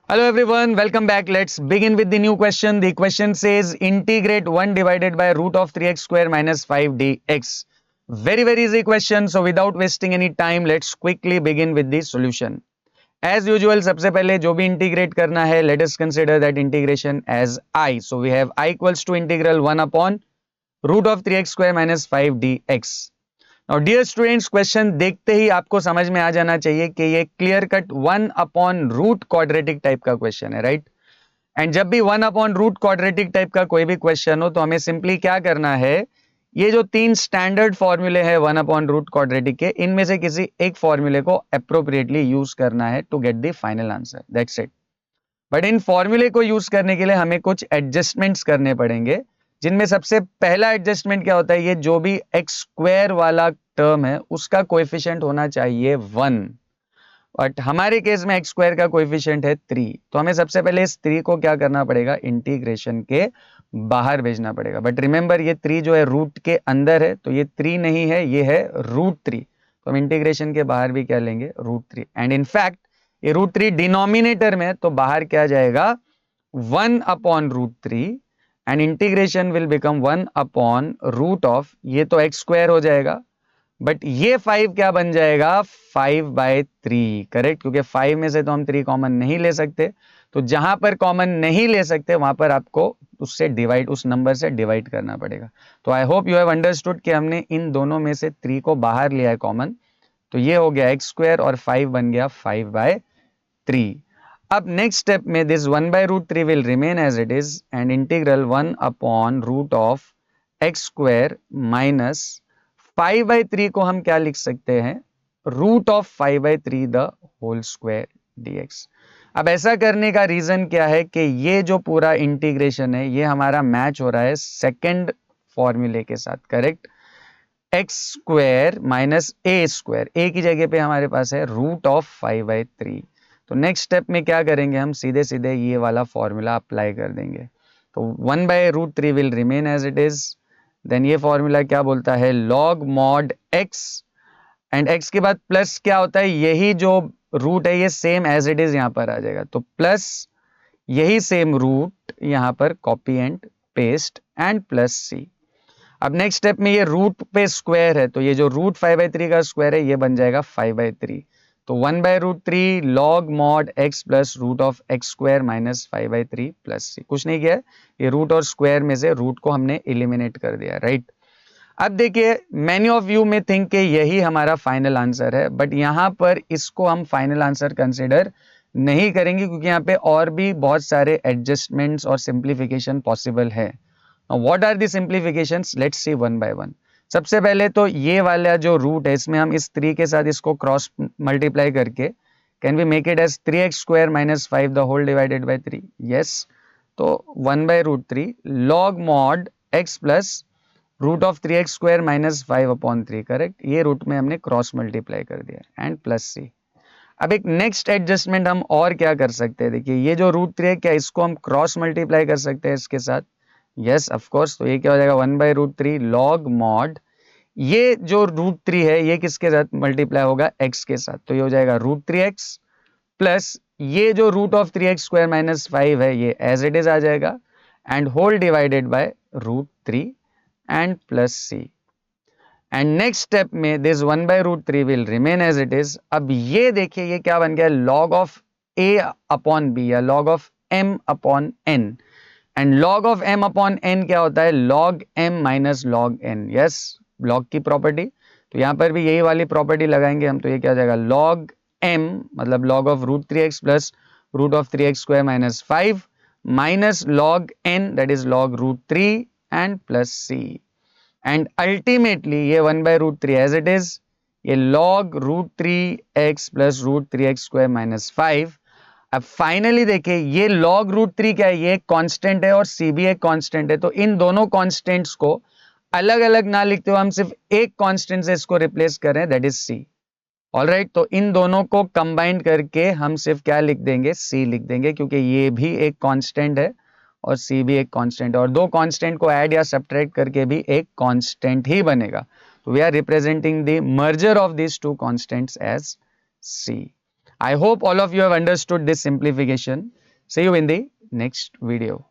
Hello everyone, welcome back. Let's begin with the new question. The question says integrate 1 divided by root of 3x square minus 5 dx. Very easy question. So without wasting any time, let's quickly begin with the solution. As usual, सबसे पहले जो भी integrate करना है, let us consider that integration as I. So we have I equals to integral 1 upon root of 3x square minus 5 dx. और dear students question देखते ही आपको समझ में आ जाना चाहिए कि ये क्लियर कट 1/रूट क्वाड्रेटिक टाइप का क्वेश्चन है, राइट। एंड जब भी 1/रूट क्वाड्रेटिक टाइप का कोई भी क्वेश्चन हो तो हमें सिंपली क्या करना है, ये जो तीन स्टैंडर्ड फॉर्मूले हैं 1/रूट क्वाड्रेटिक के, इनमें से किसी एक फॉर्मूले को अप्रोप्रिएटली यूज करना है to get the final answer, that's it. But इन फॉर्मूले को यूज करने के लिए हमें कुछ एडजस्टमेंट्स करने पड़ेंगे, जिनमें सबसे पहला एडजस्टमेंट क्या होता है, ये जो भी एक्स स्क्वायर वाला टर्म है उसका कोएफिशिएंट होना चाहिए 1। बट हमारे केस में एक्स स्क्वायर का कोएफिशिएंट है 3, तो हमें सबसे पहले इस 3 को क्या करना पड़ेगा, इंटीग्रेशन के बाहर भेजना पड़ेगा। बट रिमेंबर ये 3 जो है रूट के अंदर है, तो ये 3 नहीं है, ये है √3। तो हम इंटीग्रेशन के बाहर भी क्या लेंगे, √3। एंड इनफैक्ट ये √3 डिनोमिनेटर में, तो बाहर क्या जाएगा 1/√3 एंड इंटीग्रेशन विल बिकम 1/रूट ऑफ, ये तो एक्स स्क्वायर हो जाएगा, बट ये 5 क्या बन जाएगा, 5/3, करेक्ट। क्योंकि 5 में से तो हम 3 कॉमन नहीं ले सकते, तो जहां पर कॉमन नहीं ले सकते वहां पर आपको उससे डिवाइड, उस नंबर से डिवाइड करना पड़ेगा। तो I hope you have understood कि हमने इन दोनों में से 3 को बाहर लिया है कॉमन, तो ये हो गया एक्स स्क्वायर और 5 बन गया 5/3। अब नेक्स्ट स्टेप में this 1/√3 will remain as it is and integral 1/√x² minus 5/3 को हम क्या लिख सकते हैं, √5/3 द होल स्क्वायर dx। अब ऐसा करने का रीजन क्या है कि ये जो पूरा इंटीग्रेशन है ये हमारा मैच हो रहा है सेकंड फॉर्मूले के साथ, correct. x² minus a², a की जगह पे हमारे पास है √5/3। तो नेक्स्ट स्टेप में क्या करेंगे, हम सीधे सीधे ये वाला फॉर्मूला अप्लाई कर देंगे। तो 1/√3 will remain as it is. Then ये फॉर्मूला क्या बोलता है, log mod x, and x के बाद प्लस क्या होता है, यही जो रूट है ये सेम एज इट इज यहां पर आ जाएगा, तो प्लस यही सेम रूट यहां पर copy and paste and plus c। अब नेक्स्ट स्टेप में ये रूट पे स्क्वायर है, तो ये जो √5/3 का स्क्वायर है ये बन जाएगा 5/3। तो 1/√3 log mod x plus √(x² minus 5/3 plus c। कुछ नहीं किया, ये रूट और स्क्वायर में से रूट को हमने एलिमिनेट कर दिया, राइट। अब देखिए, मैनी ऑफ यू में थिंक कि यही हमारा फाइनल आंसर है, बट यहां पर इसको हम फाइनल आंसर कंसिडर नहीं करेंगे, क्योंकि यहाँ पे और भी बहुत सारे एडजस्टमेंट्स और सिंप्लीफिकेशन पॉसिबल है। What are the simplifications, let's see one by one. सबसे पहले तो ये वाला जो रूट है, इसमें हम इस 3 के साथ इसको क्रॉस मल्टीप्लाई करके can we make it as 3x² minus 5 the whole divided by 3, yes. तो 1/√3 log mod x plus √3x² minus 5/3, correct. ये रूट में हमने क्रॉस मल्टीप्लाई कर दिया एंड प्लस c। अब एक नेक्स्ट एडजस्टमेंट हम और क्या कर सकते हैं, देखिए ये जो √3 है, क्या इसको हम क्रॉस मल्टीप्लाई कर सकते हैं इसके साथ, यस ऑफ कोर्स। तो ये क्या हो जाएगा 1/√3 लॉग मॉड, ये जो √3 है ये किसके साथ मल्टीप्लाई होगा, x के साथ, तो ये हो जाएगा √3x प्लस ये जो √3x² माइनस 5 है ये एज इट इज आ जाएगा and whole divided by √3 and plus c। And next step में this 1/√3 will remain as it is. अब ये देखिए ये क्या बन गया, लॉग ऑफ a/b या log of m/n। And log of m/n क्या होता है, log m minus log n, yes, log की प्रॉपर्टी। तो यहां पर भी यही वाली प्रॉपर्टी लगाएंगे हम, तो ये क्या हो जाएगा लॉग m मतलब log of √3x plus √3x² minus 5 minus log n that is log √3 and plus c। And ultimately ये 1/√3 एज इट इज, ये log √3x plus √3x² minus 5। अब फाइनली देखिए ये log √3 क्या है, ये एक कांस्टेंट है और c भी एक कांस्टेंट है, तो इन दोनों कांस्टेंट्स को अलग अलग ना लिखते हुए हम सिर्फ एक कांस्टेंट से इसको रिप्लेस कर रहे हैं, दैट इज c। ऑलराइट, तो इन दोनों को कंबाइन करके हम सिर्फ क्या लिख देंगे, c लिख देंगे, क्योंकि ये भी एक कांस्टेंट है और c भी एक कांस्टेंट है, और दो कांस्टेंट को ऐड या सब्ट्रैक्ट करके भी एक कांस्टेंट ही बनेगा। तो we are representing the merger of this two constants as c। I hope all of you have understood this simplification. See you in the next video.